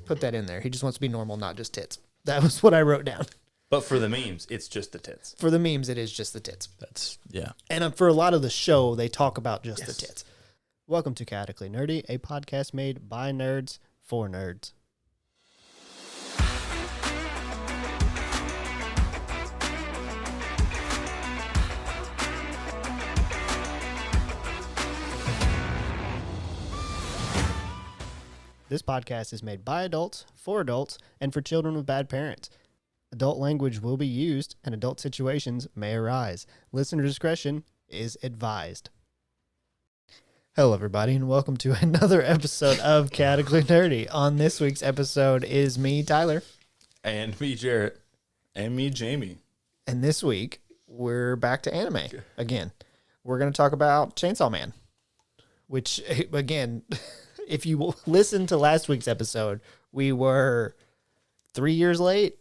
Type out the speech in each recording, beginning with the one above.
put that in there. He just wants to be normal, not just tits. That was what I wrote down. But for the memes, it's just the tits. For the memes, it is just the tits. Yeah. And for a lot of the show, they talk about just the tits. Welcome to Chaotically Nerdy, a podcast made by nerds for nerds. This podcast is made by adults, for adults, and for children with bad parents. Adult language will be used, and adult situations may arise. Listener discretion is advised. Hello, everybody, and welcome to another episode of Chaotically Nerdy. On this week's episode is me, Tyler. And me, Jarrett. And me, Jamie. And this week, we're back to anime again. We're going to talk about Chainsaw Man, which, again... If you listen to last week's episode, we were 3 years late.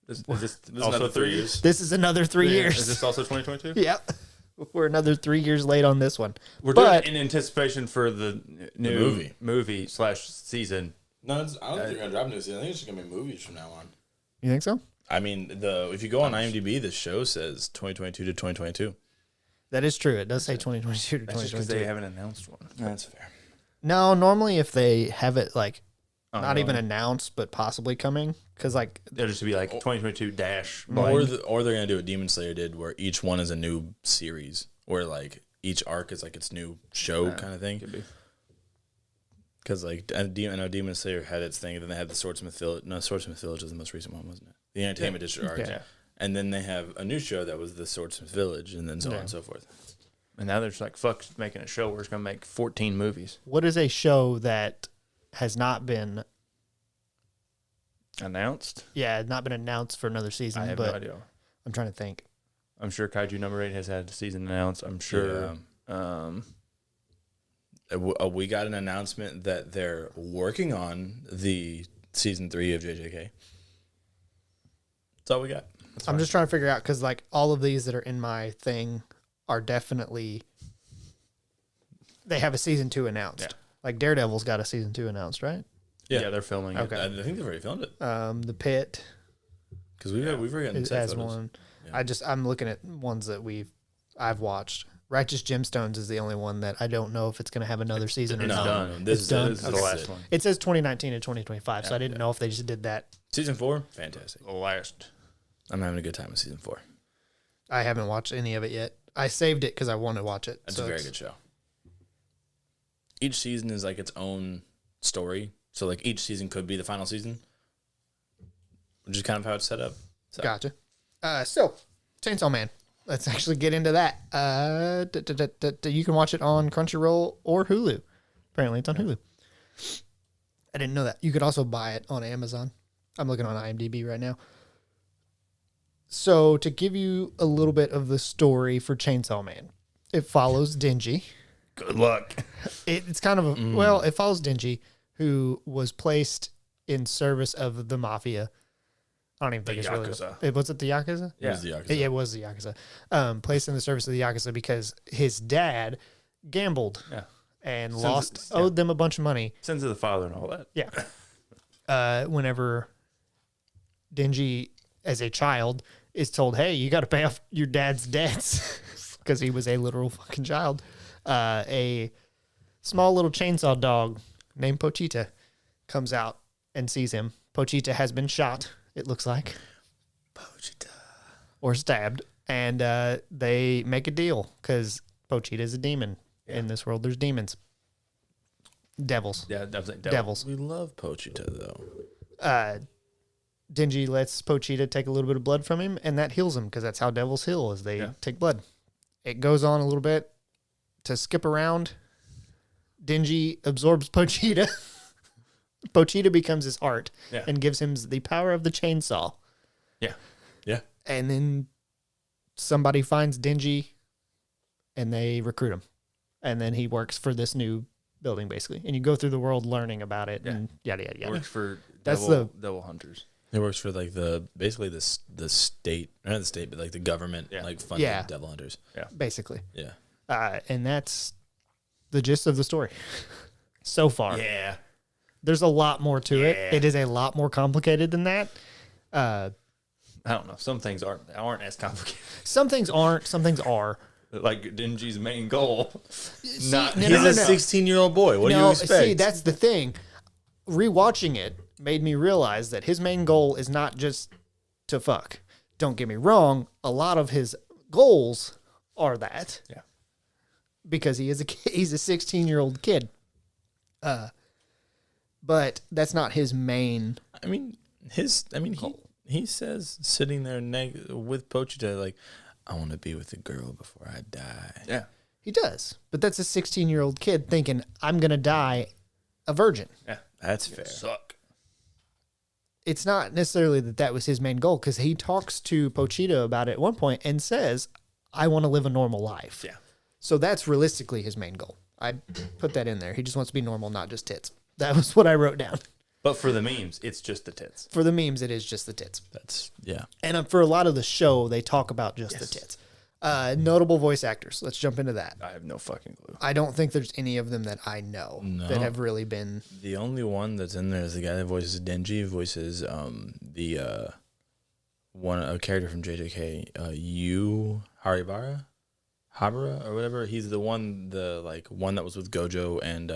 Is this also 3 years? This is another 3 years. Is this also 2022? Yep. We're another 3 years late on this one. We're doing it in anticipation for the new movie / season. No, I don't think they're going to drop new season. I think it's just going to be movies from now on. You think so? I mean, if you go on IMDb, the show says 2022 to 2022. That is true. It does say 2022 to 2022. That's just because they haven't announced one. That's fair. No, normally if they have it not even announced, but possibly coming, because they'll just be 2022 dash. Or they're going to do what Demon Slayer did, where each one is a new series, where each arc is its new show kind of thing. Could be. Because I know Demon Slayer had its thing, and then they had the Swordsmith Village. No, Swordsmith Village was the most recent one, wasn't it? The Entertainment District arc. Yeah. And then they have a new show that was the Swordsmith Village, and then so on and so forth. And now they're just fuck making a show where it's going to make 14 movies. What is a show that has not been announced? Yeah, not been announced for another season. I have no idea. I'm trying to think. I'm sure Kaiju number 8 has had a season announced. I'm sure. Yeah. We got an announcement that they're working on the season 3 of JJK. That's all we got. I'm just trying to figure out, because all of these that are in my thing are definitely, they have a season 2 announced. Yeah. Daredevil's got a season 2 announced, right? Yeah, they're filming it. I think they've already filmed it. The Pit. Because we've already gotten as one. Yeah. I'm looking at ones that I've watched. Righteous Gemstones is the only one that I don't know if it's going to have another season or not. Done. This is the last one. It says 2019 to 2025, so I didn't know if they just did that. Season 4, fantastic. The last. I'm having a good time with season 4. I haven't watched any of it yet. I saved it because I want to watch it. It's a very good show. Each season is its own story. So each season could be the final season, which is kind of how it's set up. So. Gotcha. So, Chainsaw Man. Let's actually get into that. You can watch it on Crunchyroll or Hulu. Apparently, it's on Hulu. I didn't know that. You could also buy it on Amazon. I'm looking on IMDb right now. So, to give you a little bit of the story for Chainsaw Man, it follows Denji. Good luck. It's kind of it follows Denji, who was placed in service of the mafia. I don't even think it's Yakuza. Really... Was it the Yakuza? Yeah. It was the Yakuza. Yeah, it was the Yakuza. Placed in the service of the Yakuza because his dad gambled and owed them a bunch of money. Sins of the father and all that. Yeah. Whenever Denji, as a child, is told, hey, you got to pay off your dad's debts because he was a literal fucking child. A small little chainsaw dog named Pochita comes out and sees him. Pochita has been shot, it looks like. Pochita. Or stabbed. And they make a deal because Pochita is a demon. Yeah. In this world, there's demons. Devils. Yeah, definitely devils. We love Pochita, though. Denji lets Pochita take a little bit of blood from him, and that heals him because that's how devils heal, is they take blood. It goes on a little bit to skip around. Denji absorbs Pochita. Pochita becomes his heart and gives him the power of the chainsaw. Yeah. Yeah. And then somebody finds Denji and they recruit him. And then he works for this new building, basically. And you go through the world learning about it and yada, yada, yada. Works for That's devil hunters. It works for basically the state, not the state, but the government, funded devil hunters. Yeah. Basically. Yeah. And that's the gist of the story so far. Yeah. There's a lot more to it. It is a lot more complicated than that. I don't know. Some things aren't as complicated. Some things aren't. Some things are. Like Denji's main goal. He's a 16-year-old boy. What do you expect? See, that's the thing. Rewatching it made me realize that his main goal is not just to fuck. Don't get me wrong. A lot of his goals are that. Yeah. Because he's a 16-year-old kid. But that's not his main. He says sitting there with Pochita, like, I want to be with a girl before I die. Yeah. He does. But that's a 16-year-old kid thinking, I'm going to die a virgin. Yeah. That's fair. Suck. It's not necessarily that was his main goal, because he talks to Pochita about it at one point and says, I want to live a normal life. Yeah. So that's realistically his main goal. I put that in there. He just wants to be normal, not just tits. That was what I wrote down. But for the memes, it's just the tits. For the memes, it is just the tits. Yeah. And for a lot of the show, they talk about just the tits. Notable voice actors. Let's jump into that. I have no fucking clue. I don't think there's any of them that I know that have really been. The only one that's in there is the guy that voices Denji, voices a character from JJK, Yu Habara or whatever. He's the one that was with Gojo and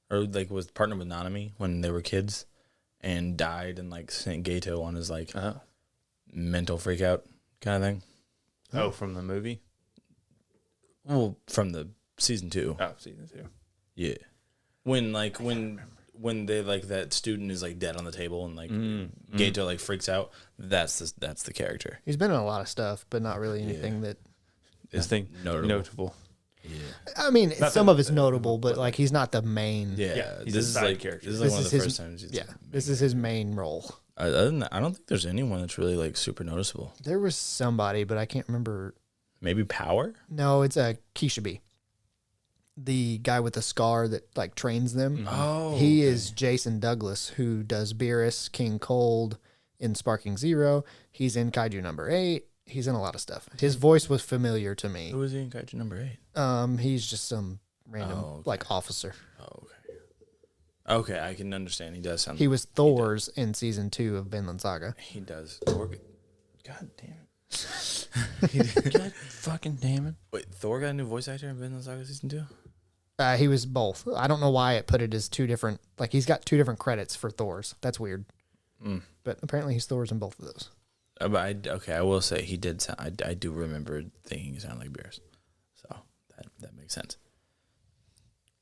or like was partnered with Nanami when they were kids and died and like sent Gato on his like mental freak out kind of thing. Oh, from the movie? Well, from the season 2. Oh, season 2. Yeah. When they like that student is like dead on the table and like Gato like freaks out, that's the character. He's been in a lot of stuff, but not really anything that is notable. Yeah. I mean, some of it's notable, but like he's not the main. Yeah. He's This a is side like character. This is like one of the first times. This is his main role. Other than that, I don't think there's anyone that's really like super noticeable. There was somebody, but I can't remember. Maybe Power? No, it's a Kishibe. The guy with the scar that like trains them. Oh, he is Jason Douglas, who does Beerus, King Cold in Sparking Zero. He's in Kaiju number 8. He's in a lot of stuff. His voice was familiar to me. Who is he in Kaiju number 8? He's just some random like officer. Oh, okay. Okay, I can understand. He does sound. He was Thor's in season 2 of Vinland Saga. He does. God damn it. God fucking damn it. Wait, Thor got a new voice actor in Vinland Saga season 2? He was both. I don't know why it put it as 2 different. Like he's got 2 different credits for Thor's. That's weird. But apparently he's Thor's in both of those. But I will say he did sound. I do remember thinking he sounded like Beerus, so that makes sense.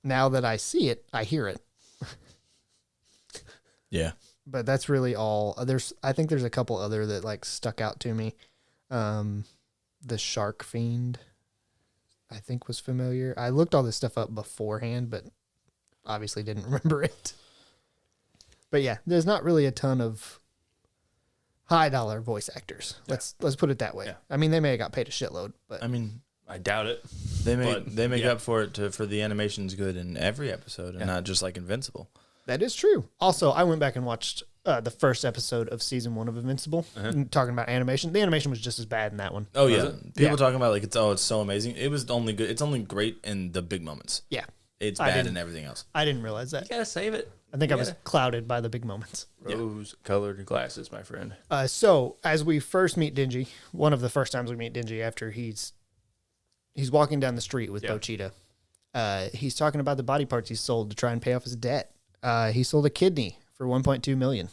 Now that I see it, I hear it. Yeah, but that's really all. I think there's a couple other that like stuck out to me. The Shark Fiend, I think was familiar. I looked all this stuff up beforehand, but obviously didn't remember it. But yeah, there's not really a ton of high dollar voice actors. Yeah. Let's put it that way. Yeah. I mean, they may have got paid a shitload, but I mean, I doubt it. They make up for it for the animation's good in every episode, and not just like Invincible. That is true. Also, I went back and watched the first episode of season 1 of Invincible, talking about animation. The animation was just as bad in that one. Oh yeah, people talking about like it's so amazing. It was only good. It's only great in the big moments. Yeah, it's bad in everything else. I didn't realize that. You gotta save it. I think I was clouded by the big moments. Rose-colored glasses, my friend. So as we first meet Denji, one of the first times we meet Denji after he's walking down the street with Pochita, he's talking about the body parts he sold to try and pay off his debt. He sold a kidney for 1.2 million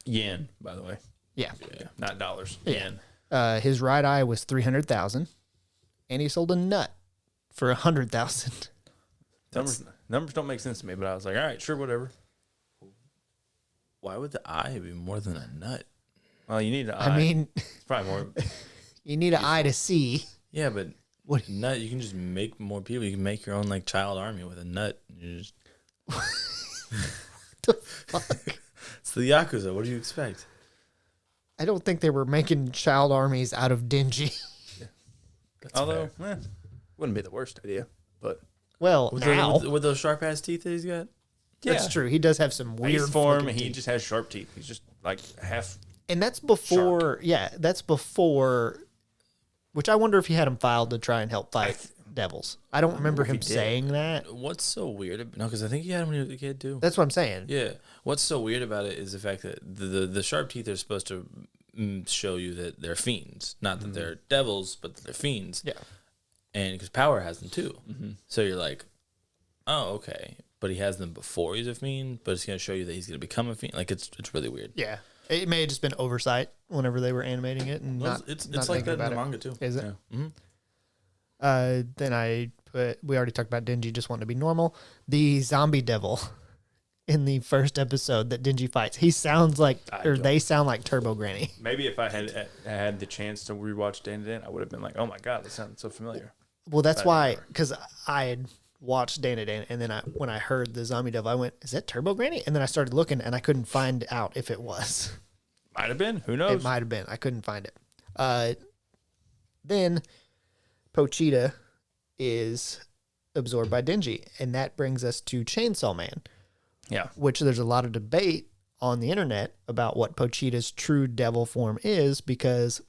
yen, by the way. Yeah, not dollars. Yeah. Yen. His right eye was 300,000, and he sold a nut for 100,000. Numbers don't make sense to me, but I was like, all right, sure, whatever. Why would the eye be more than a nut? Well, you need an eye. I mean, it's probably more. You need an eye to see. Yeah, but what nut? You can just make more people. You can make your own like child army with a nut. You just. What the fuck? It's the Yakuza. What do you expect? I don't think they were making child armies out of Denji. Although, wouldn't be the worst idea. But with those sharp ass teeth that he's got. Yeah. That's true. He does have some weird form. He just has sharp teeth. He's just like half. And that's before. Shark. Yeah, that's before. Which I wonder if he had him filed to try and help fight devils. I don't remember him saying that. What's so weird? No, because I think he had them when he was a kid too. That's what I'm saying. Yeah. What's so weird about it is the fact that the sharp teeth are supposed to show you that they're fiends, not that they're devils, but that they're fiends. Yeah. And because Power has them too, so you're like, oh, okay. But he has them before he's a fiend, but it's going to show you that he's going to become a fiend. Like it's really weird. Yeah. It may have just been oversight whenever they were animating it, and It's not like that in about the it. manga too. Is it? Yeah. Mm-hmm. Then we already talked about Denji just wanting to be normal. The zombie devil in the first episode that Denji fights, he sounds like, they sound like Turbo Granny. Maybe if I had the chance to rewatch Dan Dan, I would have been like, oh my God, that sounds so familiar. Well, that's why, because I had watched Dan Dan, and then when I heard the zombie devil, I went, is that Turbo Granny? And then I started looking, and I couldn't find out if it was. Might have been. Who knows? It might have been. I couldn't find it. Then Pochita is absorbed by Denji, and that brings us to Chainsaw Man. Yeah. Which there's a lot of debate on the internet about what Pochita's true devil form is, because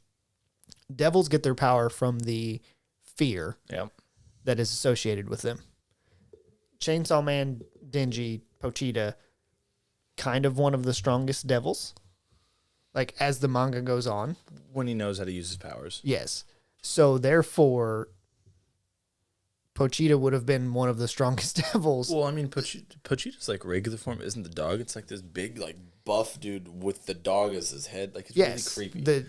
devils get their power from the fear that is associated with them. Chainsaw Man, Denji, Pochita, kind of one of the strongest devils. Like, as the manga goes on. When he knows how to use his powers. Yes. So, therefore, Pochita would have been one of the strongest devils. Well, I mean, Pochita's like regular form isn't the dog. It's like this big, like, buff dude with the dog as his head. Like, it's really creepy.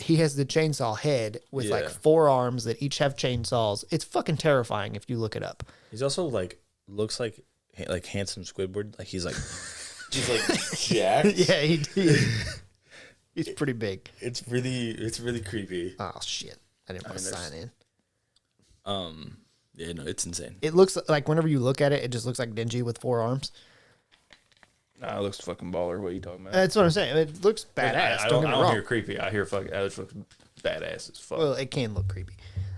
He has the chainsaw head with like 4 arms that each have chainsaws. It's fucking terrifying if you look it up. He's also like looks like handsome Squidward. Like he's like jacked. Yeah, he's pretty big. It's really creepy. Oh shit! I didn't want to sign in. Yeah, no, it's insane. It looks like whenever you look at it, it just looks like Denji with 4 arms. Nah, it looks fucking baller. What are you talking about? That's what I'm saying. It looks badass. I don't get me don't wrong. hear creepy. I hear fucking. It looks badass as fuck. Well, it can look creepy.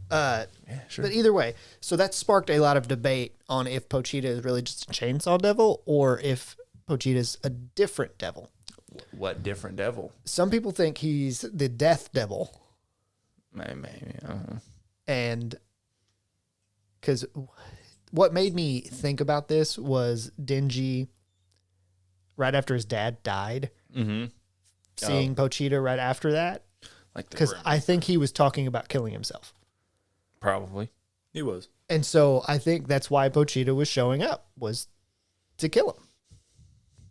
Yeah, sure. But either way, so that sparked a lot of debate on if Pochita is really just a chainsaw devil or if Pochita's a different devil. What different devil? Some people think he's the death devil. Maybe. I don't know. And because what made me think about this was Denji, right after his dad died, seeing Pochita right after that. Because I think he was talking about killing himself. Probably. He was. And so I think that's why Pochita was showing up, was to kill him.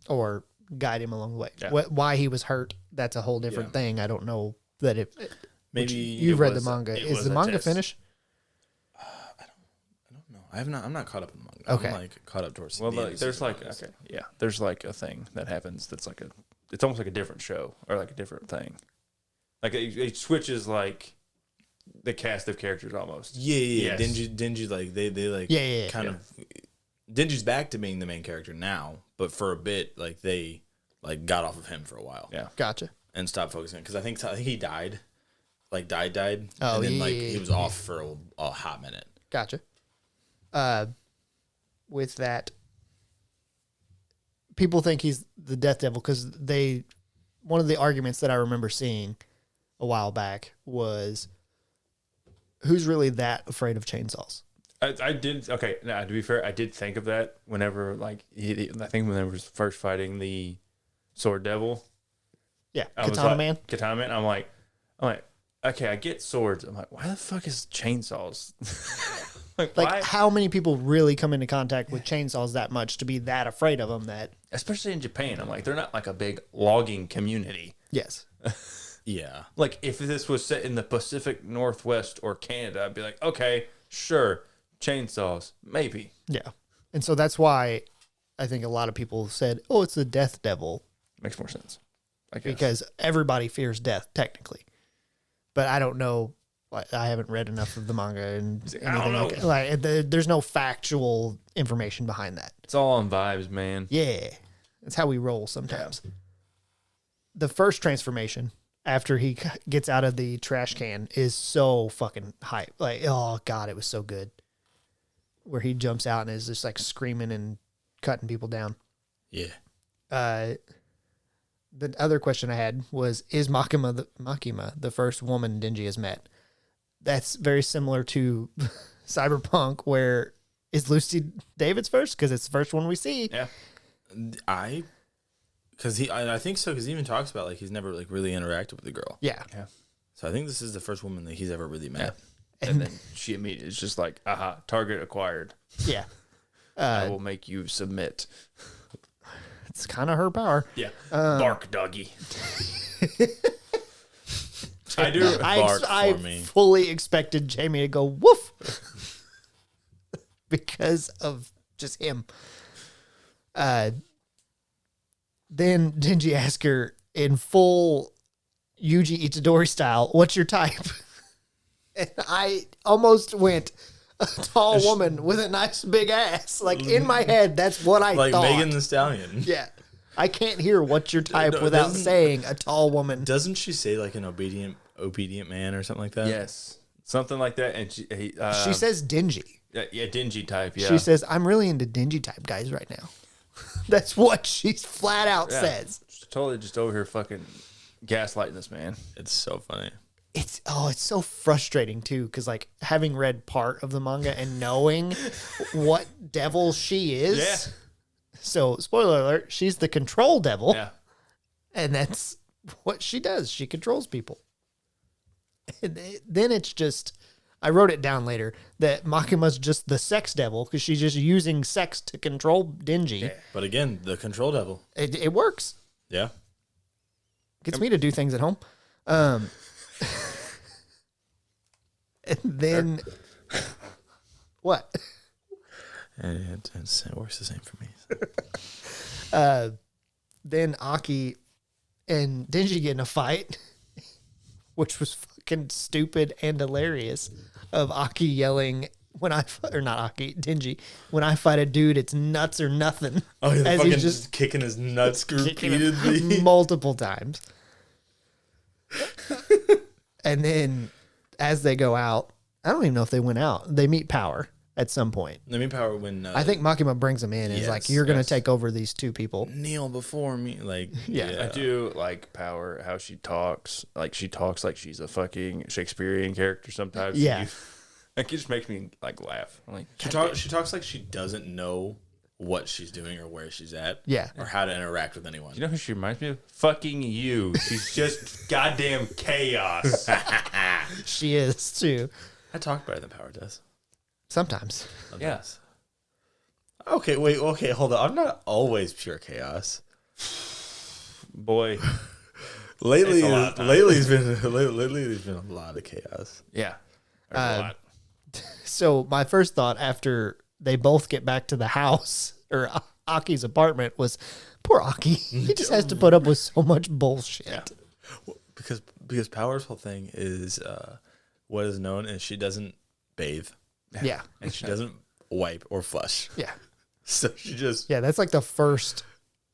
Or guide him along the way. Yeah. Why he was hurt, that's a whole different thing. I don't know that it... Maybe you've read the manga. Is the manga finished? I don't know. I'm not caught up in the manga. Okay. I'm like caught up towards the end. There's like there's like a thing that happens that's like it's almost like a different show or like a different thing. Like it switches like the cast of characters almost. Yeah. Yes. Denji like they like kind of Denji's back to being the main character now, but for a bit like they like got off of him for a while. Yeah. Gotcha. And stopped focusing because I think he died. Like died. Oh, and then he was off for a hot minute. Gotcha. With that, people think he's the Death Devil because one of the arguments that I remember seeing a while back was, who's really that afraid of chainsaws? I did. Okay, now to be fair, I did think of that whenever I think when they was first fighting the Sword Devil. Yeah, Katana Man. I'm like, okay, I get swords. I'm like, why the fuck is chainsaws? like how many people really come into contact with chainsaws that much to be that afraid of them? That especially in Japan, I'm like, they're not like a big logging community. Yes. Yeah. Like if this was set in the Pacific Northwest or Canada, I'd be like, okay, sure, chainsaws, maybe. Yeah, and so that's why I think a lot of people said, "Oh, it's the Death Devil." Makes more sense, I guess, because everybody fears death technically. But I don't know. I haven't read enough of the manga and anything like that. There's no factual information behind that. It's all on vibes, man. Yeah, that's how we roll sometimes. Yeah. The first transformation after he gets out of the trash can is so fucking hype. Like, oh god, it was so good. Where he jumps out and is just like screaming and cutting people down. Yeah. The other question I had was, is Makima the first woman Denji has met? That's very similar to Cyberpunk, where is Lucy David's first? Because it's the first one we see. Yeah. I think so, because he even talks about like he's never like really interacted with the girl. Yeah. So I think this is the first woman that he's ever really met. Yeah. And then she immediately is just like, aha, target acquired. Yeah. I will make you submit. It's kind of her power. Yeah. Bark, doggy. I do. I fully expected Jamie to go woof because of just him. Then Denji asks her in full Yuji Itadori style, "What's your type?" And I almost went, "A tall woman with a nice big ass." Like in my head, that's what I like thought. Megan Thee Stallion. Yeah. I can't hear "what's your type" No, without saying a tall woman. Doesn't she say like an obedient man or something like that? Yes. Something like that. And She says dingy. yeah, dingy type. Yeah. She says, "I'm really into dingy type guys right now." That's what she flat out says. She's totally just over here fucking gaslighting this man. It's so funny. It's so frustrating too, because like having read part of the manga and knowing what devil she is. Yeah. So spoiler alert, she's the control devil. Yeah. And that's what she does. She controls people. And then it's just, I wrote it down later, that Makima's just the sex devil because she's just using sex to control Denji. Yeah. But again, the control devil. It works. Yeah. Gets me to do things at home. And then, what? And it works the same for me. Then Aki and Denji get in a fight, which was fucking stupid and hilarious. Of Aki yelling Denji, "When I fight a dude, it's nuts or nothing." Oh, he's As fucking he's just kicking his nuts kicking him repeatedly. multiple times. And then as they go out, I don't even know if they went out. They meet Power at some point. Let me power when I think Makima brings him in and is like, "You're going to take over these two people." kneel before me. Like, I do like Power, how she talks. Like, she talks like she's a fucking Shakespearean character sometimes. Yeah. Like, it just makes me, like, laugh. I'm like, She talks like she doesn't know what she's doing or where she's at. Yeah. Or how to interact with anyone. you know who she reminds me of? Fucking you. She's just goddamn chaos. She is too. I talk better than Power does. Sometimes. Yes. Okay, wait, okay, hold on. I'm not always pure chaos. Boy. Lately, It's a lot of times. lately there's been a lot of chaos. Yeah. There's a lot. So my first thought after they both get back to the house or Aki's apartment was, poor Aki. He just has to put up with so much bullshit. Yeah. Because Power's whole thing is what is known as she doesn't bathe Yeah. and she doesn't wipe or flush. Yeah. So she just Yeah, that's like the first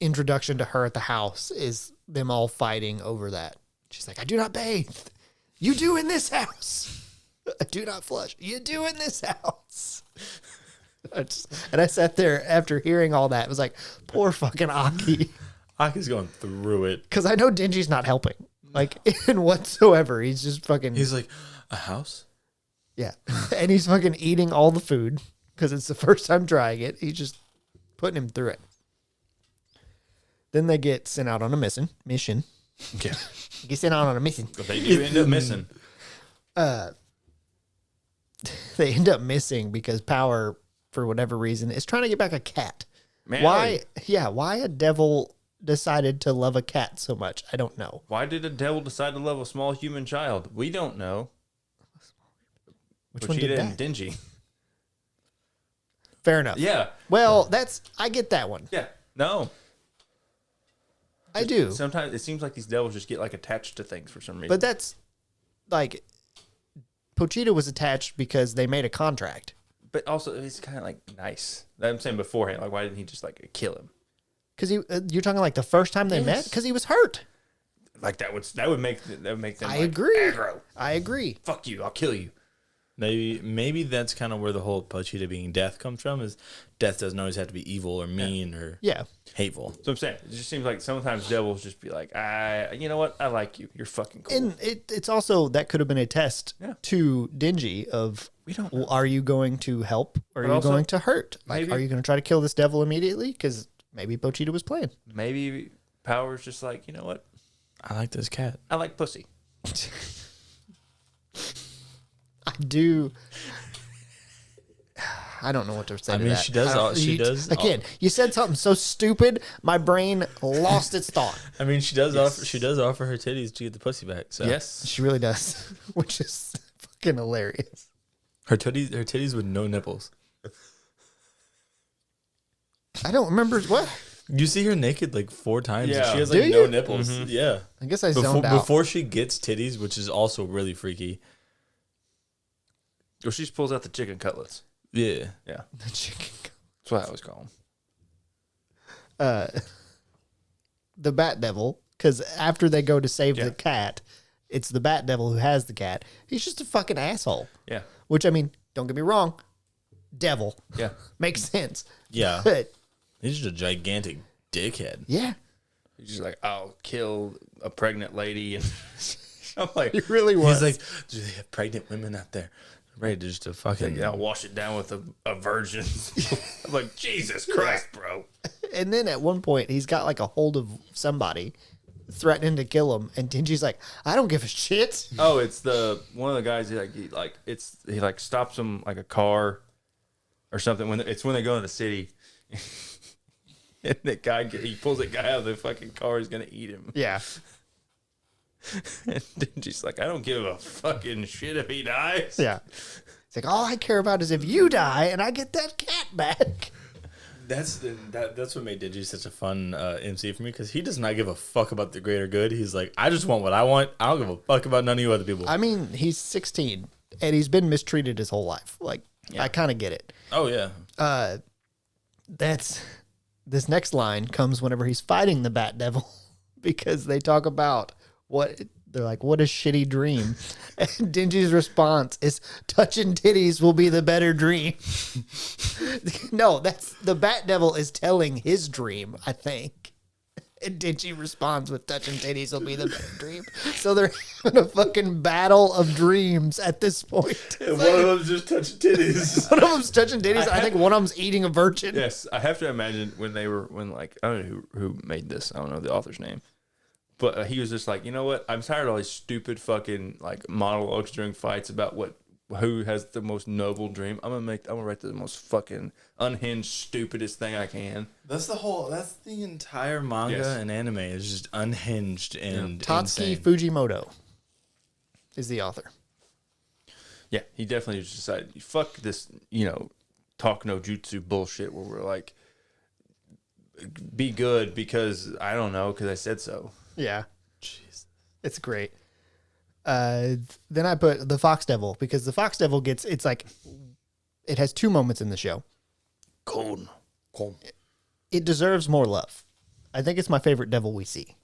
introduction to her at the house is them all fighting over that. She's like, "I do not bathe. You do in this house. I do not flush. You do in this house." And I sat there after hearing all that. It was like, poor fucking Aki. Aki's going through it. Because I know Denji's not helping. Like, in whatsoever. He's just fucking... He's like, a house? Yeah. And he's fucking eating all the food because it's the first time trying it. He's just putting him through it. Then they get sent out on a mission. Yeah. Get sent out on a mission. But they do end up missing. They end up missing because Power, for whatever reason, is trying to get back a cat. Man, Why? Yeah, why a devil decided to love a cat so much? I don't know. Why did a devil decide to love a small human child? We don't know. Which one did Pochita that? and Dingy. Fair enough. Yeah. Well, I get that one. Yeah. No. I do. Sometimes it seems like these devils just get like attached to things for some reason. But that's like Pochita was attached because they made a contract. But also, it's kind of like nice. I'm saying beforehand, like, why didn't he just like kill him? Because you're talking like the first time they met? Because he was hurt. Like that would make them. I like, agree. aggro. I agree. Fuck you! I'll kill you. Maybe that's kind of where the whole Pochita being death comes from. Is death doesn't always have to be evil or mean or hateful. So I'm saying it just seems like sometimes devils just be like, you know what, I like you. You're fucking cool. And it's also that could have been a test to Dingy of we don't know. Are you going to help or But are you also, going to hurt? Like, maybe- are you going to try to kill this devil immediately? Because maybe Pochita was playing. Maybe Power's just like, you know what, I like this cat. I like pussy. I do. I don't know what to say. I to mean, that. she does. She does. Again, you said something so stupid, my brain lost its thought. I mean, she does offer. She does offer her titties to get the pussy back. So Yes. She really does, which is fucking hilarious. her titties with no nipples. I don't remember what. You see her naked like 4 times. Yeah. And she has Do like no you? nipples. Yeah. I guess I zoned out. Before she gets titties, which is also really freaky. Well, she pulls out the chicken cutlets. Yeah. Yeah. The chicken. That's what I always call them. The Bat Devil, because after they go to save the cat, it's the Bat Devil who has the cat. He's just a fucking asshole. Yeah. Which, I mean, don't get me wrong, devil. Yeah. Makes sense. Yeah. But, He's just a gigantic dickhead. yeah. He's just like, I'll kill a pregnant lady. And I'm like, He really was. He's like, do they have pregnant women out there? Ready to just fucking. I'll wash it down with a virgin. I'm like, Jesus Christ, bro. And then at one point, he's got like a hold of somebody threatening to kill him. And Dingy's like, I don't give a shit. Oh, it's one of the guys. He stops him like a car or something when they go in the city. And that guy, he pulls that guy out of the fucking car. He's gonna eat him. Yeah. And Dingy's like, I don't give a fucking shit if he dies. Yeah. It's like, all I care about is if you die and I get that cat back. That's what made Dingy such a fun MC for me, because he does not give a fuck about the greater good. He's like, I just want what I want. I don't give a fuck about none of you other people. I mean, he's 16 and he's been mistreated his whole life. Like, I kind of get it. Oh yeah. This next line comes whenever he's fighting the Bat Devil because they talk about they're like, what a shitty dream. And Dingy's response is, touching titties will be the better dream. No, that's the Bat Devil is telling his dream, I think. And Dingy responds with, touching titties will be the better dream. So they're having a fucking battle of dreams at this point. And one of them's just touching titties. One of them's touching titties. I think one of them's eating a virgin. Yes, I have to imagine when I don't know who made this. I don't know the author's name. But he was just like, you know what? I'm tired of all these stupid fucking like monologues during fights about who has the most noble dream. I'm gonna write the most fucking unhinged, stupidest thing I can. That's the entire manga and anime is just unhinged and Tatsuki insane. Fujimoto is the author. Yeah, he definitely just decided, fuck this, talk no jutsu bullshit where we're like, be good because I don't know, because I said so. Yeah. Jeez. It's great. Then I put the Fox Devil because the Fox Devil it has 2 moments in the show. Cold. It deserves more love. I think it's my favorite devil we see.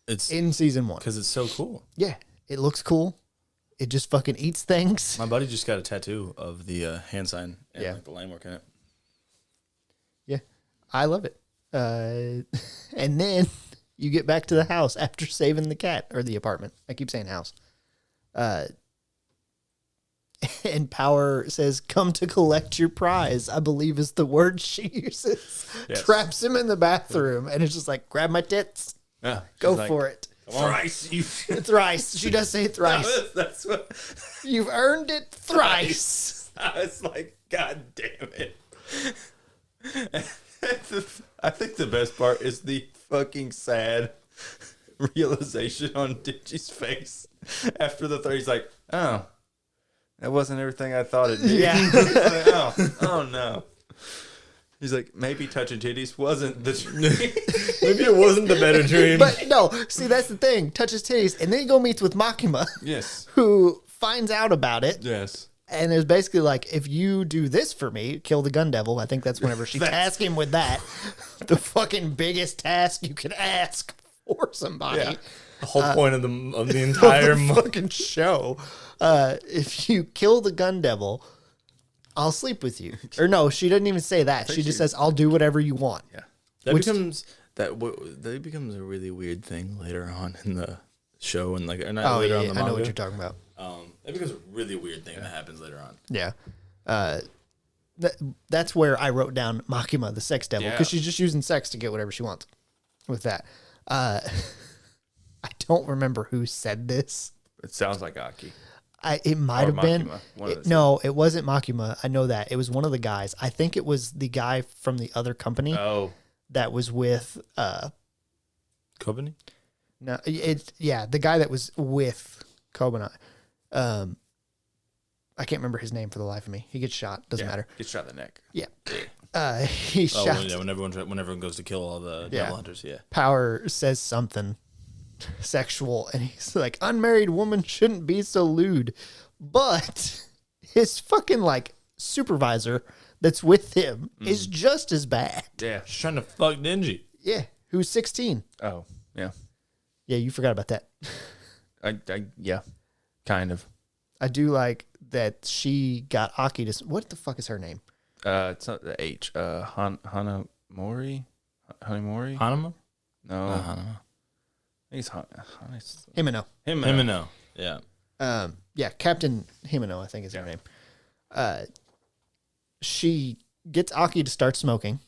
It's in season 1. because it's so cool. Yeah. It looks cool. It just fucking eats things. My buddy just got a tattoo of the hand sign and Yeah. like the line work in it. Yeah. I love it. And then you get back to the house after saving the cat, or the apartment. I keep saying house. And Power says, come to collect your prize, I believe is the word she uses. Yes. Traps him in the bathroom, and it's just like, grab my tits. Yeah, Go for it. Thrice. Thrice. She does say thrice. That's what. You've earned it thrice. I was like, God damn it. I think the best part is the fucking sad realization on Dingy's face after the third. He's like, oh, that wasn't everything I thought it did. Yeah. He's like, oh no. He's like, maybe touching titties wasn't the dream. Maybe it wasn't the better dream. But no, see, that's the thing. Touches titties, and then he go meets with Makima, Yes. who finds out about it. Yes. And is basically like, if you do this for me, kill the gun devil. I think that's whenever she tasked him with that. The fucking biggest task you could ask for somebody. Yeah. The whole point of the entire fucking show. If you kill the gun devil, I'll sleep with you. Or no, she doesn't even say that. She just says, I'll do whatever you want. Yeah. That becomes a really weird thing later on in the show and later on the manga. I know what you're talking about. That becomes a really weird thing that happens later on. Yeah. That's where I wrote down Makima, the sex devil, because she's just using sex to get whatever she wants with that. I don't remember who said this. It sounds like Aki. It might have been. No, it wasn't Makima. I know that. It was one of the guys. I think it was the guy from the other company. Oh. That was with... Company? No, the guy that was with Kobani. I can't remember his name for the life of me. He gets shot. Doesn't matter. Gets shot in the neck. Yeah. He shot. Yeah, when everyone goes to kill all the devil hunters, yeah. Power says something sexual, and he's like, unmarried woman shouldn't be so lewd. But his fucking, like, supervisor that's with him is just as bad. Yeah. She's trying to fuck Denji. Yeah. Who's 16. Oh, yeah. Yeah, you forgot about that. Yeah. Kind of. I do like that she got Aki to... What the fuck is her name? It's not the H. Hanamori? Hanamori? Hanama? No. Hanama. I think it's Himeno. Himeno. Yeah. Yeah, Captain Himeno, I think is her name. She gets Aki to start smoking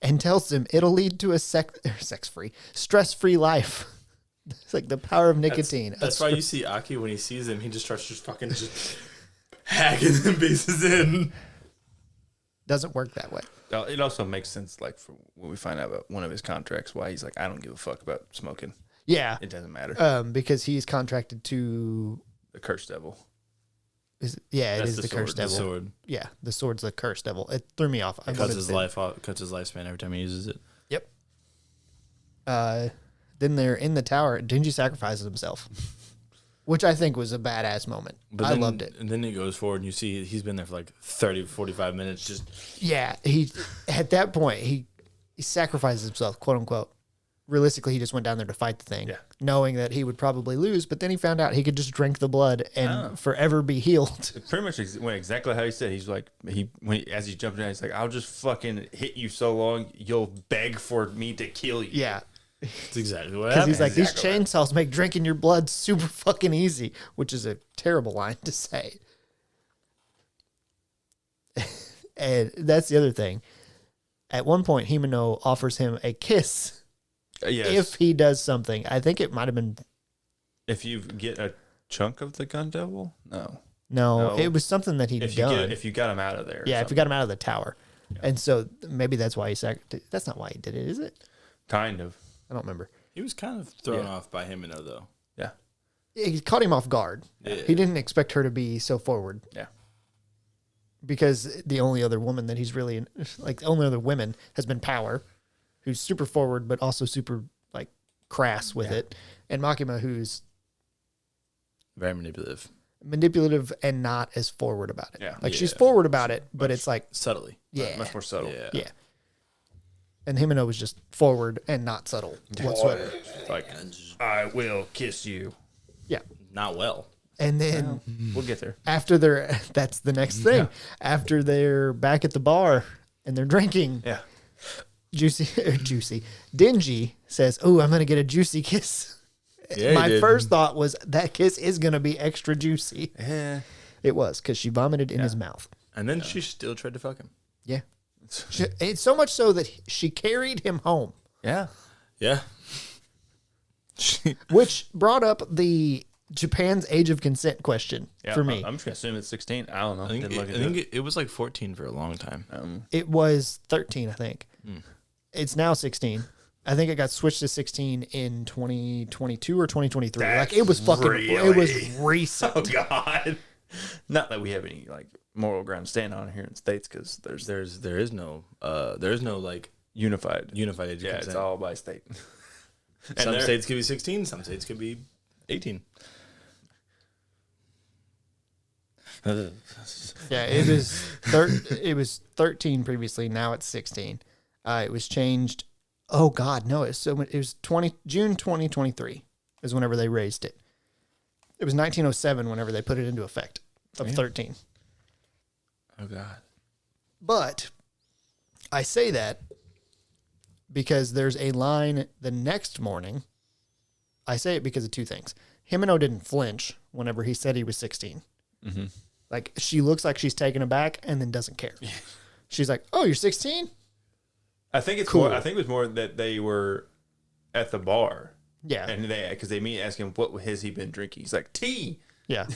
and tells him it'll lead to a sex-free, stress-free life. It's like the power of nicotine. That's why you see Aki when he sees him, he just starts fucking hacking them pieces in. Doesn't work that way. It also makes sense, like, for when we find out about one of his contracts, why he's like, I don't give a fuck about smoking. Yeah. It doesn't matter. Because he's contracted to... The Cursed Devil. It is the Cursed Devil. The sword. Yeah, the sword's the Cursed Devil. It threw me off. It cuts his lifespan every time he uses it. Yep. Then they're in the tower. Denji sacrifices himself, which I think was a badass moment. I loved it. And then he goes forward and you see he's been there for like 30, 45 minutes. Yeah, at that point, he sacrifices himself, quote unquote. Realistically, he just went down there to fight the thing, knowing that he would probably lose. But then he found out he could just drink the blood and forever be healed. It pretty much went exactly how he said. He's like, as he jumped down, he's like, I'll just fucking hit you so long, you'll beg for me to kill you. Yeah. That's exactly what Because happened. he's like, these chainsaws make drinking your blood super fucking easy, which is a terrible line to say. And that's the other thing. At one point, Himeno offers him a kiss if he does something. I think it might have been... If you get a chunk of the gun devil? No, it was something that he'd done. If you got him out of there. Yeah, if you got him out of the tower. Yeah. And so maybe that's why that's not why he did it, is it? Kind of. I don't remember. He was kind of thrown off by Himeno, though. Yeah. He caught him off guard. Yeah. He didn't expect her to be so forward. Yeah. Because the only other woman that he's really... Like, the only other woman has been Power, who's super forward, but also super, like, crass with it. And Makima, who's... Very manipulative. Manipulative and not as forward about it. Yeah. Like, she's forward about it, but it's like... Subtly. Yeah. Much more subtle. Yeah. And Himeno was just forward and not subtle whatsoever. Like, I will kiss you. Yeah. Not well. And then... We'll get there. After they're... That's the next thing. Yeah. After they're back at the bar and they're drinking... Yeah. Juicy. Denji says, "Oh, I'm gonna get a juicy kiss." Yeah, my first thought was that kiss is gonna be extra juicy. Yeah, it was because she vomited in his mouth, and then she still tried to fuck him. Yeah, it's so much so that she carried him home. Yeah, which brought up the Japan's age of consent question for me. I'm just gonna assume it's 16. I don't know. I think it was like 14 for a long time. It was 13, I think. It's now 16. I think it got switched to 16 in 2022 or 2023. Like it was fucking. It was recent. Oh God. Not that we have any like moral ground to stand on here in the States, because there is no like unified age of consent. It's all by state. Some states could be 16. Some states could be 18. Yeah, it was 13 previously. Now it's 16. It was changed. Oh God, no! It was June 2023 is whenever they raised it. It was 1907 whenever they put it into effect of 13. Oh, God. But I say that because there's a line the next morning. I say it because of two things. Himeno didn't flinch whenever he said he was 16. Mm-hmm. Like, she looks like she's taken aback and then doesn't care. She's like, "Oh, you're 16?" I think it's Cool. more. I think it was more that they were at the bar. Yeah. And because they meet, ask him what has he been drinking. He's like, tea. Yeah.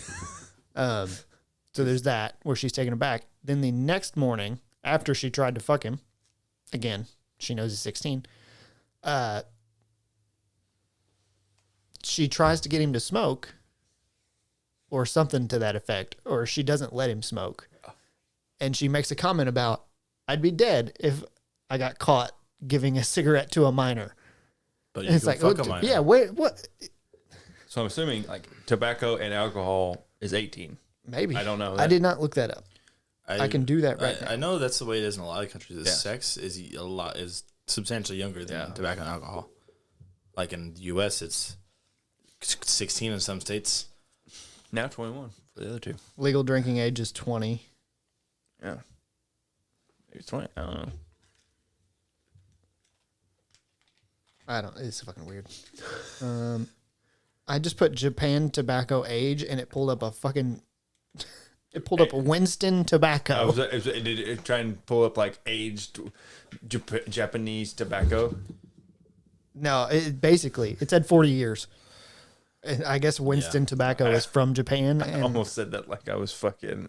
So there's that where she's taken aback. Then the next morning, after she tried to fuck him, again, she knows he's 16. She tries to get him to smoke, or something to that effect, or she doesn't let him smoke, and she makes a comment about, "I'd be dead if I got caught giving a cigarette to a minor." But And it's like, fuck a minor. yeah, wait, what? So I'm assuming like tobacco and alcohol is 18. Maybe. I don't know I that. did not look that up. I can do that right now. I know that's the way it is in a lot of countries. Yeah. Sex is substantially younger than tobacco and alcohol. Like in the U.S., it's 16 in some states. Now 21 for the other two. Legal drinking age is 20. Yeah. Maybe 20. I don't know. It's fucking weird. I just put Japan tobacco age and it pulled up a fucking, it pulled up Winston tobacco. Did it try and pull up like aged Japanese tobacco? No, it said 40 years. And I guess Winston tobacco is from Japan. I And almost said that like I was fucking.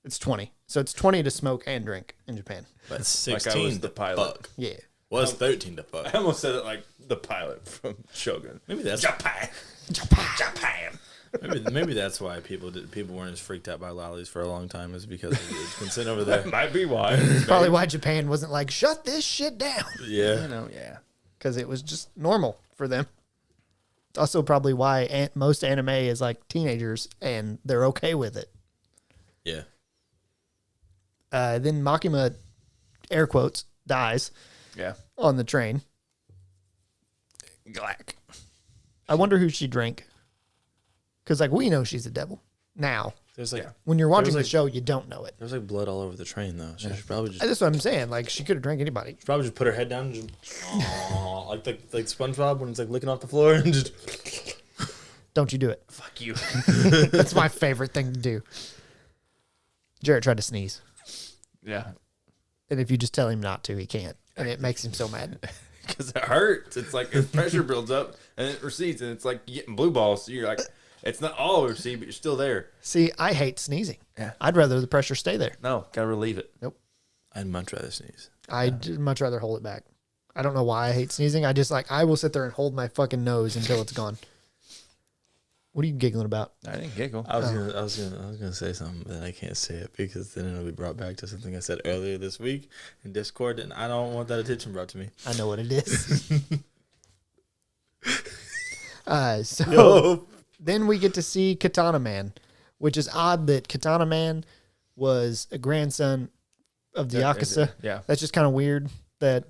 it's 20. So it's 20 to smoke and drink in Japan. But Like I 16 was the to pilot. fuck. Yeah. Was 13 to fuck. I almost said it like the pilot from Shogun. Maybe that's Japan. maybe that's why people weren't as freaked out by lollies for a long time, is because it's been sitting over there. Might be why. Probably why Japan wasn't like, shut this shit down. Yeah. Yeah. Because it was just normal for them. Also probably why most anime is like teenagers and they're okay with it. Yeah. Then Makima, air quotes, dies Yeah. on the train. Glack. I wonder who she drank. Because, like, we know she's a devil now. There's like When you're watching the like- show, you don't know it. there's like blood all over the train though. She should probably just That's what I'm saying. Like, she could have drank anybody. put her head down and just like SpongeBob when he's like licking off the floor and just Don't you do it. Fuck you. That's my favorite thing to do. Jarrett tried to sneeze. Yeah. And if you just tell him not to, he can't. And it makes him so mad. Because it hurts. It's like if pressure builds up and it recedes, and it's like you getting blue balls. So you're like, it's not all recede, but you're still there. See, I hate sneezing. Yeah. I'd rather the pressure stay there. No, gotta relieve it. Nope. I'd much rather sneeze. I'd much rather hold it back. I don't know why I hate sneezing. I will sit there and hold my fucking nose until it's gone. What are you giggling about? I didn't giggle. I was gonna say something, but I can't say it because then it'll be brought back to something I said earlier this week in Discord, and I don't want that attention brought to me. I know what it is. So Yo. then we get to see Katana Man, which is odd that Katana Man was a grandson of the Yakuza. Yeah. That's just kind of weird that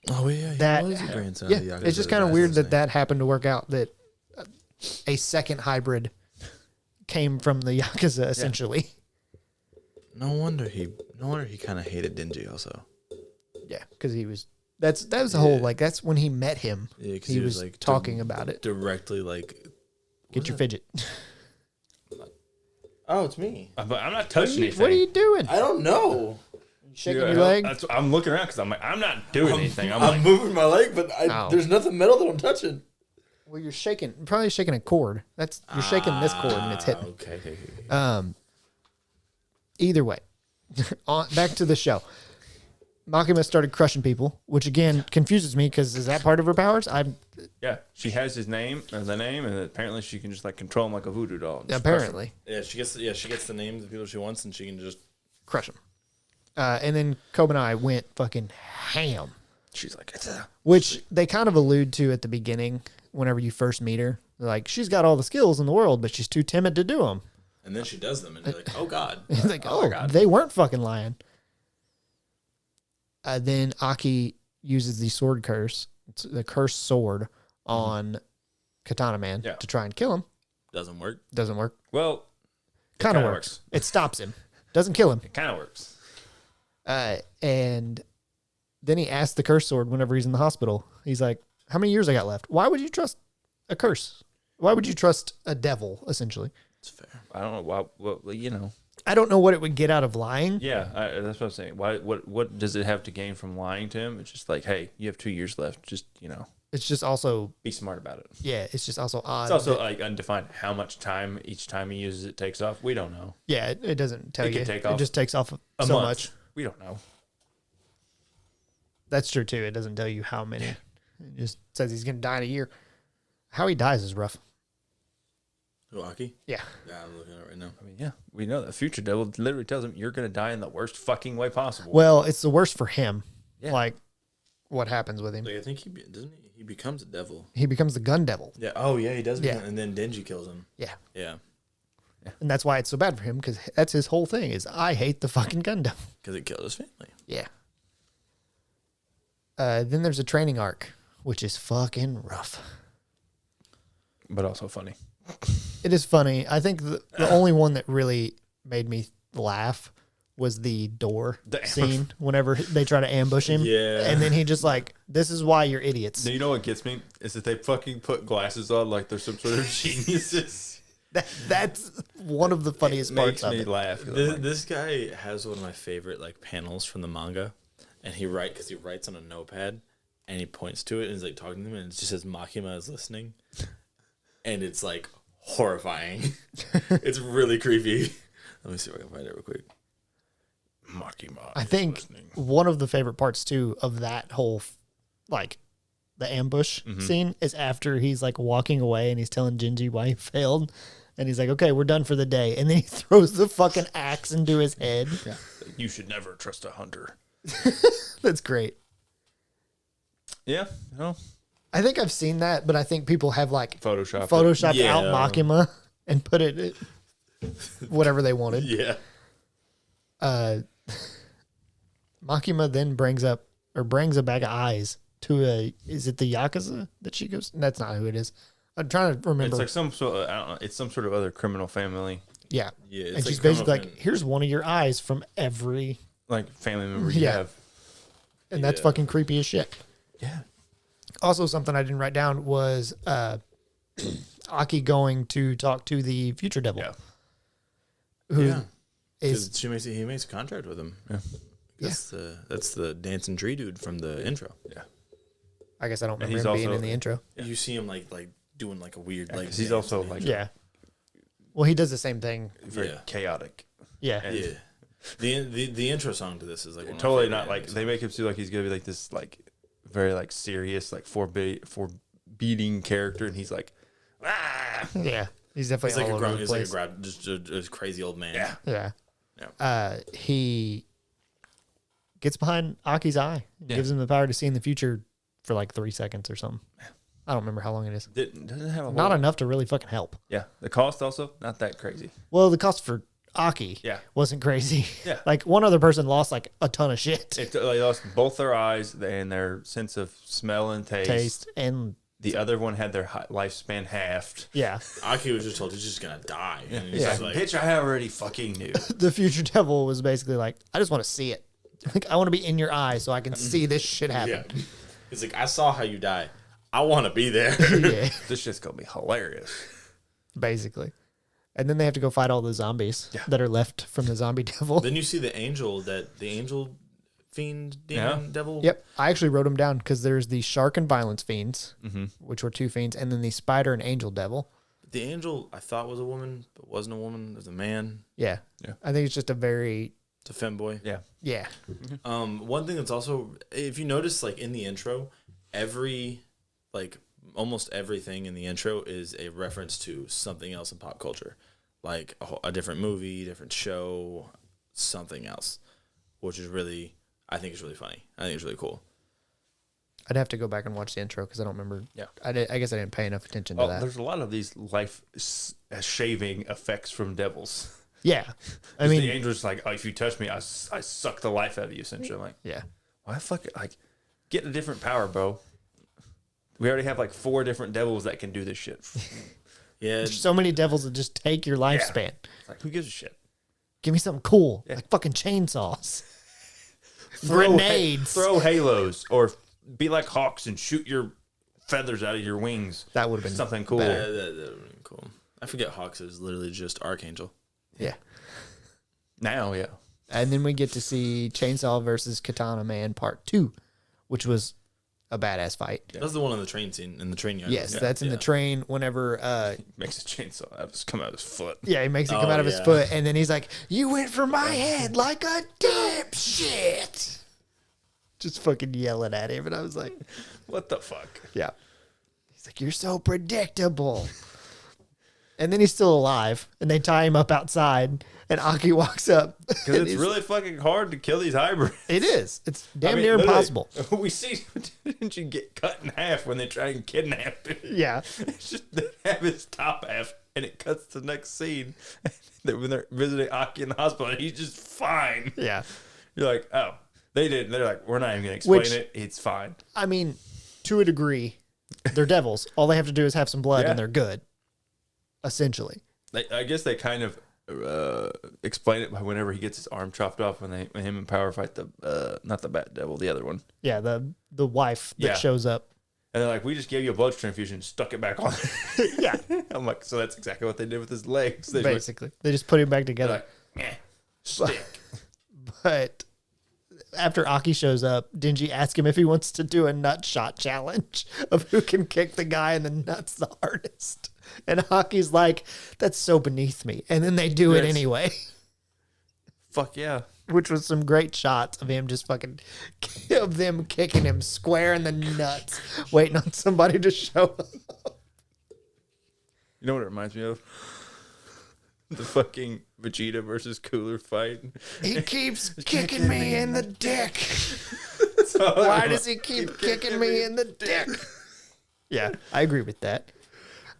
Oh yeah, That- he was a grandson. yeah, of the Yakuza. it's just kind of That's weird his that name. happened to work out, that a second hybrid came from the Yakuza essentially. No wonder he kind of hated Denji also. Yeah, because that was the whole, like, that's when he met him. Yeah, 'cause he was like talking about it. directly like. Get your fidget. Oh, it's me. But I'm not touching anything. What are you doing? I don't know. Shaking Yeah, your leg? I'm looking around because I'm like, I'm not doing anything. I'm I'm like, moving my leg, but Oh. there's nothing metal that I'm touching. Well, you're probably shaking a cord. You're shaking this cord and it's hitting. Okay. Either way, back to the show. Makima started crushing people, which again confuses me because is that part of her powers? yeah, she has his name as a name, and apparently she can just like control him like a voodoo doll. Just Apparently Yeah, she gets the names of the people she wants, and she can just. crush them. And then Kobanai went fucking ham, crush him. She's like, which they kind of allude to at the beginning whenever you first meet her. They're like, she's got all the skills in the world, but she's too timid to do them. And then she does them, and you're like, oh god. It's like, Oh my oh, God. they weren't fucking lying. Then Aki uses the sword curse, the cursed sword, on Katana Man Yeah. to try and kill him. Doesn't work. Doesn't work. Well, Kind of kinda works. It stops him. Doesn't kill him. it kind of works. And then he asks the curse sword whenever he's in the hospital. He's like, how many years I got left? Why would you trust a curse? Why would you trust a devil, essentially? It's fair. I don't know why. Well, you know. I don't know what it would get out of lying. Yeah, that's what I'm saying. Why? What does it have to gain from lying to him? It's just like, hey, you have 2 years left. Just It's just also, be smart about it. yeah, it's just also odd. It's also that- like undefined how much time each time he uses it takes off. We don't know. yeah, it doesn't tell It you. can take It off just takes off A so month. much. We don't know. That's true, too. It doesn't tell you how many. It just says he's going to die in a year. How he dies is rough. Who, Aki? Yeah. Yeah, I'm looking at it right now. I mean, yeah, we know that future devil literally tells him you're going to die in the worst fucking way possible. Well, it's the worst for him. Yeah. Like, what happens with him. Like, I think doesn't he becomes a devil. He becomes the gun devil. Yeah. Oh, yeah, he does. Yeah. And then Denji kills him. Yeah. Yeah. And that's why it's so bad for him, because that's his whole thing is, I hate the fucking gun devil. Because it killed his family. Yeah. Then there's a training arc, which is fucking rough. but also funny. It is funny. I think the only one that really made me laugh was the door The scene whenever they try to ambush him. Yeah. And then he just like, this is why you're idiots. You know what gets me is that they fucking put glasses on like they're some sort of geniuses. That's one of the funniest parts Makes of me it. laugh. 'cause I'm This, like, this guy has one of my favorite like panels from the manga, and he writes on a notepad, and he points to it and he's like talking to him, and it just says Makima is listening, and it's like horrifying. It's really creepy. Let me see if I can find it real quick. Makima I is think listening. one of the favorite parts too of that whole like the ambush scene is after he's like walking away and he's telling Genji why he failed, and he's like, okay, we're done for the day, and then he throws the fucking axe into his head. You should never trust a hunter. That's great. Yeah, no. I think I've seen that, but I think people have like Photoshop. photoshopped Yeah. out Makima and put it whatever they wanted. Yeah. Makima then brings a bag of eyes to is it the Yakuza that she goes? That's not who it is. I'm trying to remember. It's like some sort of, I don't know, it's some sort of other criminal family, yeah. Yeah. It's And like she's basically criminal like, here's one of your eyes from every, like family member you Yeah. have. and that's Yeah. fucking creepy as shit. Yeah. Also, something I didn't write down was Aki going to talk to the future devil. Yeah. Who Yeah. is 'Cause he makes a contract with him. Yeah. That's the dancing tree dude from the intro. Yeah. I guess I don't And remember he's him being also- in the intro. You see him like doing like a weird like. 'cause he's dance also, in the like, intro. Yeah. Well, he does the same thing. Very Yeah. chaotic. Yeah. And Yeah. The intro song to this is like one of my totally favorite not like, animes. they make him seem like he's gonna be like this like very like serious like forbidding character, and he's like, ah, Yeah. He's definitely He's like all a over grown, the he's like place. a grab, just a crazy old man. yeah, Yeah. Yeah. He gets behind Aki's eye, Yeah. gives him the power to see in the future for like 3 seconds or something. I don't remember how long it is. doesn't have a whole Not enough to really fucking help. Yeah, the cost also not that crazy. Well, the cost for Aki Yeah. wasn't crazy. Yeah. Like one other person lost like a ton of shit. They lost both their eyes and their sense of smell and taste. And The other one had their lifespan halved. yeah, Aki was just told he's just gonna die. And he's Yeah. just like, Bitch, I already fucking knew. the future devil was basically like, I just want to see it. Like I want to be in your eye so I can see this shit yeah. happen. He's like, I saw how you die. I want to be there. Yeah, This shit's gonna be hilarious. basically. And then they have to go fight all the zombies that are left from the zombie devil. Then you see the angel fiend demon devil. Yep, I actually wrote them down because there's the shark and violence fiends, which were 2 fiends, and then the spider and angel devil. The angel I thought was a woman, but wasn't a woman. It was a man. Yeah, Yeah. I think it's just a very It's a femboy. Yeah. yeah. One thing that's also, if you notice, like in the intro, almost everything in the intro is a reference to something else in pop culture, like a different movie, different show, something else, which is really, I think is really funny. I think it's really cool. I'd have to go back and watch the intro because I don't remember. Yeah. I guess I didn't pay enough attention to Oh, that. there's a lot of these life shaving effects from devils. Yeah, I The mean, angel's like, oh, if you touch me, I suck the life out of you. Essentially, I'm like, yeah. why fuck it? Like, get a different power, bro. We already have like 4 different devils that can do this shit. Yeah, There's so many devils that just take your lifespan. It's like, who gives a shit? Give me something cool, like fucking chainsaws, Throw grenades. throw halos, or be like hawks and shoot your feathers out of your wings. That would have been something cool. better. that would have been cool. I forget Hawks is literally just Archangel. Yeah. Now, yeah. And then we get to see Chainsaw versus Katana Man Part 2, which was a badass fight. That's the one on the train scene in the train yard. Yes, that's in the train whenever Makes a chainsaw come out of his foot. yeah, he makes it come out of his foot, and then he's like, "You went for my head like a dipshit." Just fucking yelling at him, and I was like, What the fuck? yeah. He's like, "You're so predictable." And then he's still alive, and they tie him up outside, and Aki walks up. Because it's really fucking hard to kill these hybrids. It is. It's damn near literally, impossible. We see you get cut in half when they try and kidnap him. Yeah. It's just they have his top half, and it cuts to the next scene when they're visiting Aki in the hospital, and he's just fine. Yeah. You're like, oh, they did. They're like, we're not even gonna explain Which- it. It's fine. I mean, to a degree, they're devils. All they have to do is have some blood, Yeah. and they're good. Essentially. I guess they kind of explain it by whenever he gets his arm chopped off when him and Power fight the not the Bat Devil, the other one. Yeah, the wife that Yeah. shows up. And they're like, we just gave you a blood transfusion, stuck it back on. Yeah. I'm like, so that's exactly what they did with his legs. They Basically. They just put him back They're together. like, stick. But after Aki shows up, Denji asks him if he wants to do a nut shot challenge of who can kick the guy in the nuts the hardest. And Aki's like, that's so beneath me. And then they do it Yes. anyway. Fuck yeah. Which was some great shots of him just fucking, of them kicking him square in the nuts, waiting on somebody to show up. You know what it reminds me of? The fucking Vegeta versus Cooler fight. He keeps kicking me in the dick. Why does he keep kicking me in the dick? Yeah, I agree with that.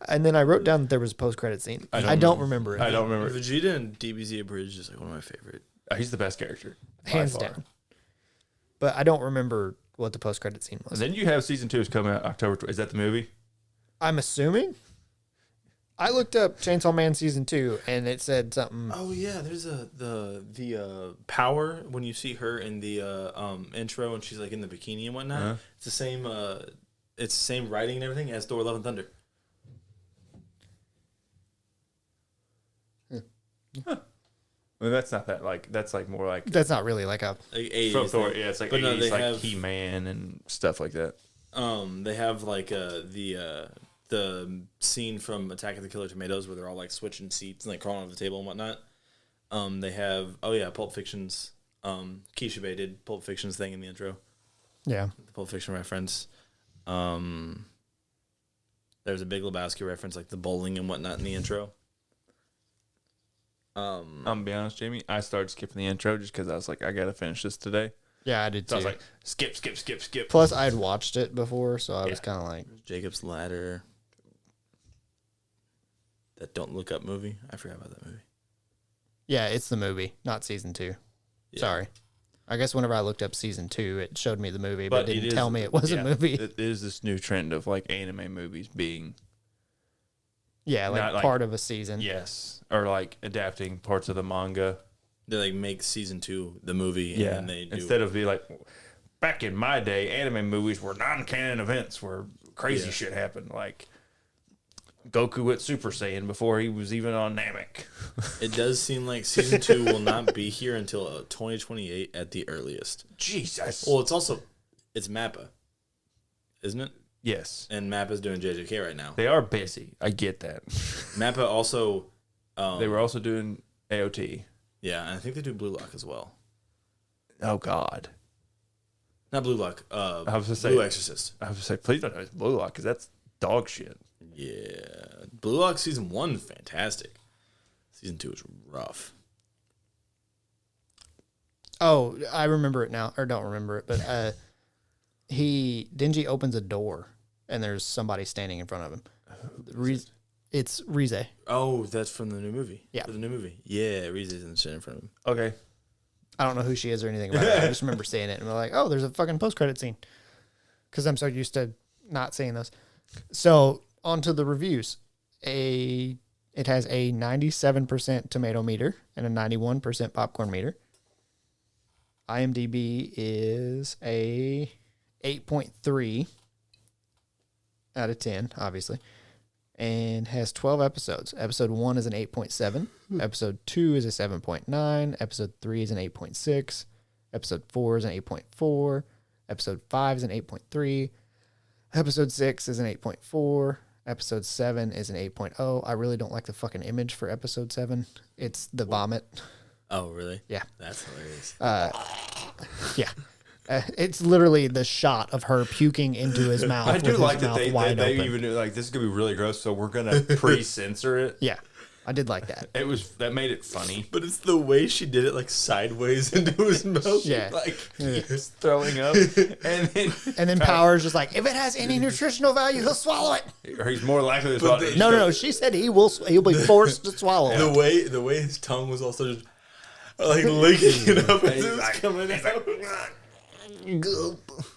And then I wrote down that there was a post-credit scene. I don't remember it. I don't remember. Vegeta and DBZ Abridged is like one of my favorite. He's the best character. by Hands far. down. But I don't remember what the post-credit scene was. Then you have season 2 is coming out October. Is that the movie? I'm assuming. I looked up Chainsaw Man season 2, and it said something. Oh yeah, there's the power when you see her in the intro and she's like in the bikini and whatnot. Uh-huh. It's the same. It's the same writing and everything as Thor: Love and Thunder. I mean, that's not that like that's like more like That's not really like a. Like 80s from Thor. thing. Yeah, it's like But no, 80s, they like have- He-Man and stuff like that. They have like the scene from Attack of the Killer Tomatoes where they're all like switching seats and like crawling over the table and whatnot. They have Pulp Fiction's Keisha Bay did Pulp Fiction's thing in the intro. Yeah. The Pulp Fiction reference. There's a Big Lebowski reference like the bowling and whatnot in the intro. I'm gonna be honest, Jamie. I started skipping the intro just because I was like, I gotta finish this today. Yeah, I did So too. I was like, skip. Plus, I had watched it before, so I was kind of like, Jacob's Ladder. That Don't Look Up movie. I forgot about that movie. yeah, it's the movie, not season 2. Yeah. Sorry. I guess whenever I looked up season 2, it showed me the movie, but, it it didn't is- tell me it was a yeah, movie. It is this new trend of like anime movies being Yeah, like not like- part of a season. yes, or like adapting parts of the manga. They like make season 2 the movie and then they do Instead of be like, back in my day, anime movies were non-canon events where crazy Yeah. shit happened, like Goku with Super Saiyan before he was even on Namek. It does seem like season 2 will not be here until 2028 at the earliest. Jesus. Well, it's Mappa, isn't it? Yes, And Mappa's doing JJK right now. they are busy. I get that. Mappa also, They were also doing AOT. yeah, and I think they do Blue Lock as well. Oh God. Not Blue Lock. I was gonna say- Blue Exorcist. I was like, please don't know it's Blue Lock because that's dog shit. Yeah, Blue Lock season 1 fantastic. Season 2 is rough. Oh, I remember it now, or don't remember it, but Denji opens a door, and there's somebody standing in front of him. It's Rize. Oh, that's from the new movie. Yeah. For the new movie. Yeah, Reese's in the shit in front of him. Okay. I don't know who she is or anything about it. I just remember seeing it, and we're like, oh, there's a fucking post-credit scene. Because I'm so used to not seeing those. So on to the reviews. It has a 97% tomato meter and a 91% popcorn meter. IMDb is a 8.3 out of 10, obviously, and has 12 episodes. Episode 1 is an 8.7. Episode 2 is a 7.9. Episode 3 is an 8.6. Episode 4 is an 8.4. Episode 5 is an 8.3. Episode 6 is an 8.4. Episode 7 is an 8.0. I really don't like the fucking image for episode 7. It's the vomit. Oh, really? Yeah. That's hilarious. Yeah. It's literally the shot of her puking into his mouth. I do with like his that mouth they wide open. even do, like, this is gonna be really gross, so we're gonna pre-censor it. Yeah, I did like that. That made it funny. But it's the way she did it, like sideways into his mouth. Yeah. Like he's throwing up, and then Power's just like, if it has any nutritional value, he'll swallow it. or he's more likely to swallow it. No. She said he'll be forced to swallow it. The way his tongue was also just like licking it up as it was coming out.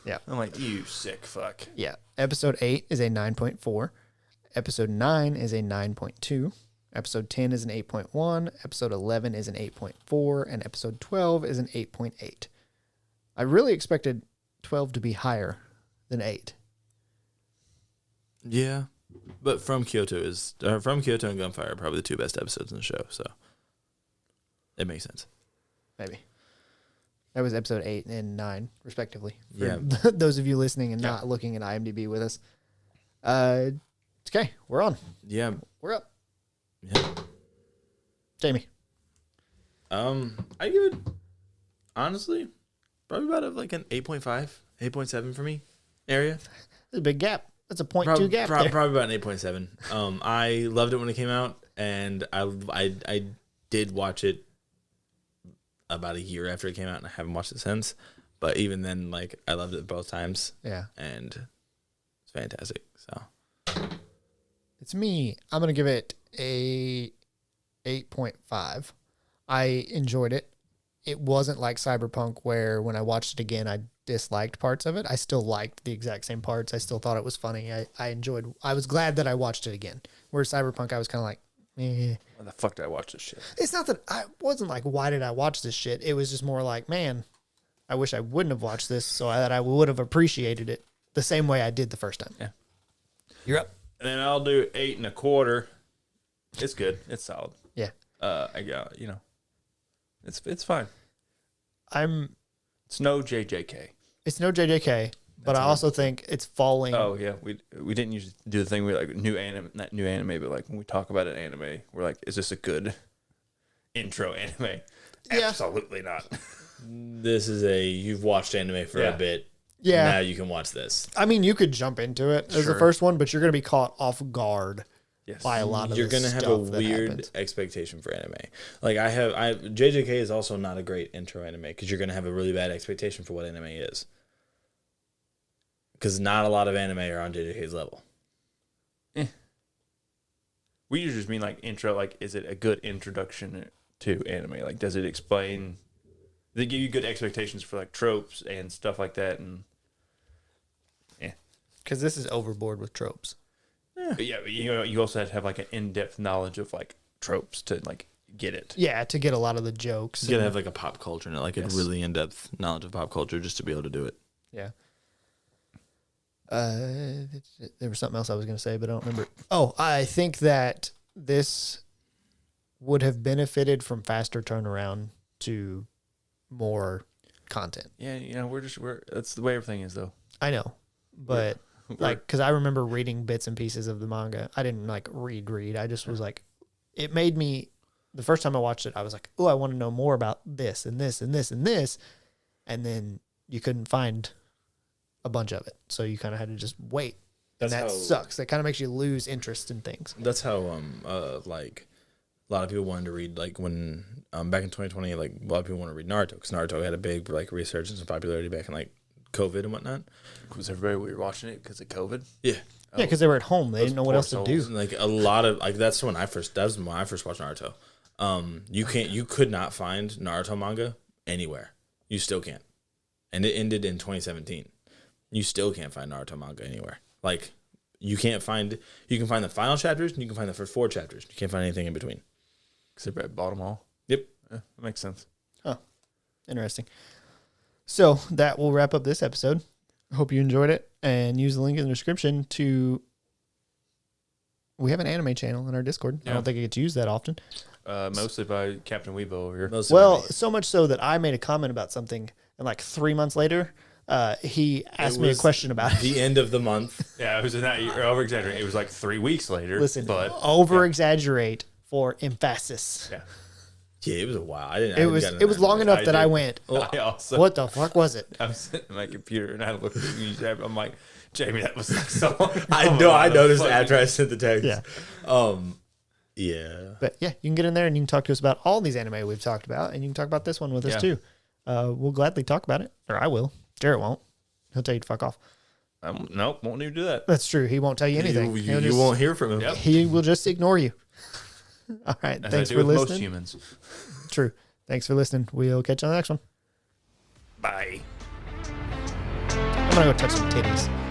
Yeah. I'm like, you sick fuck. Yeah. Episode 8 is a 9.4. Episode 9 is a 9.2. Episode 10 is an 8.1. Episode 11 is an 8.4. And episode 12 is an 8.8. I really expected 12 to be higher than 8. Yeah, but From Kyoto and Gunfire are probably the two best episodes in the show, so it makes sense. Maybe. That was episode 8 and 9, respectively. For Yeah. those of you listening and not looking at IMDb with us. Okay, we're on. Yeah. We're up. Yeah. Jamie. I give it, honestly, probably about like an 8.5, 8.7 for me area. There's a big gap. That's a 0.2 gap there. Probably about an 8.7. I loved it when it came out, and I did watch it about a year after it came out, and I haven't watched it since. But even then, like, I loved it both times. Yeah. And it's fantastic. So It's me. I'm going to give it a 8.5. I enjoyed it. It wasn't like Cyberpunk where when I watched it again, I disliked parts of it. I still liked the exact same parts. I still thought it was funny. I was glad that I watched it again. Whereas Cyberpunk, I was kind of like, eh. Why the fuck did I watch this shit? It's not that I wasn't like, why did I watch this shit? It was just more like, man, I wish I wouldn't have watched this so that I would have appreciated it the same way I did the first time. Yeah. You're up. And then I'll do 8.25. It's good. It's solid. Yeah. I got, it's fine. It's no JJK. It's no JJK, but I also think it's falling. Oh yeah, we didn't usually do the thing where like not new anime, but like when we talk about an anime, we're like, is this a good intro anime? Yeah. Absolutely not. this is you've watched anime for a bit. Yeah. Now you can watch this. I mean, you could jump into it as the first one, but you're going to be caught off guard by a lot of You're going to have a weird expectation for anime. Like JJK is also not a great intro anime because you're going to have a really bad expectation for what anime is. Because not a lot of anime are on JJK's level. We usually just mean like intro, like is it a good introduction to anime? Like does it explain, they give you good expectations for like tropes and stuff like that, and because this is overboard with tropes. But yeah, you also have to have like an in-depth knowledge of like tropes to like get it. Yeah, to get a lot of the jokes. You gotta have like a pop culture and like a really in-depth knowledge of pop culture just to be able to do it. Yeah. There was something else I was going to say, but I don't remember. Oh, I think that this would have benefited from faster turnaround to more content. Yeah, we're that's the way everything is though. I know, but like, because I remember reading bits and pieces of the manga. I didn't like read. I just was like, it made me, the first time I watched it, I was like, oh, I want to know more about this and this and this and this. And then you couldn't find a bunch of it. So you kind of had to just wait. And that sucks. That kind of makes you lose interest in things. That's how, like, a lot of people wanted to read, like, when, back in 2020, like, a lot of people wanted to read Naruto, because Naruto had a big, like, resurgence and popularity back in, like, COVID and whatnot. Was everybody weird watching it because of COVID? Yeah. Yeah, because they were at home. They didn't know what else to do. Like, a lot of, like, that was when I first watched Naruto. You could not find Naruto manga anywhere. You still can't. And it ended in 2017. You still can't find Naruto manga anywhere. Like you can find the final chapters and you can find the first 4 chapters. You can't find anything in between. Because they bought them all. Yep. Yeah, that makes sense. Oh, interesting. So that will wrap up this episode. Hope you enjoyed it, and use the link in the description to. We have an anime channel in our Discord. Yeah. I don't think I get to use that often. Mostly by Captain Weebo over here. Well, so much so that I made a comment about something, and like 3 months later, he asked me a question about it. The end of the month. Yeah, it was not over exaggerating. It was like 3 weeks later. Listen, but over exaggerate for emphasis. yeah. Yeah, it was a while. It was long enough that I went, I also, what the fuck was it? I'm sitting at my computer and I looked at you. I'm like, Jamie, that was like so long. I know. I noticed after I sent the text. Yeah. Yeah. But yeah, you can get in there and you can talk to us about all these anime we've talked about, and you can talk about this one with us too. We'll gladly talk about it, or I will. Jarrett won't. He'll tell you to fuck off. Nope, won't even do that. That's true. He won't tell you anything. You won't hear from him. Yep. He will just ignore you. All right. As Thanks I for do with listening. most humans. True. Thanks for listening. We'll catch you on the next one. Bye. I'm going to go touch some titties.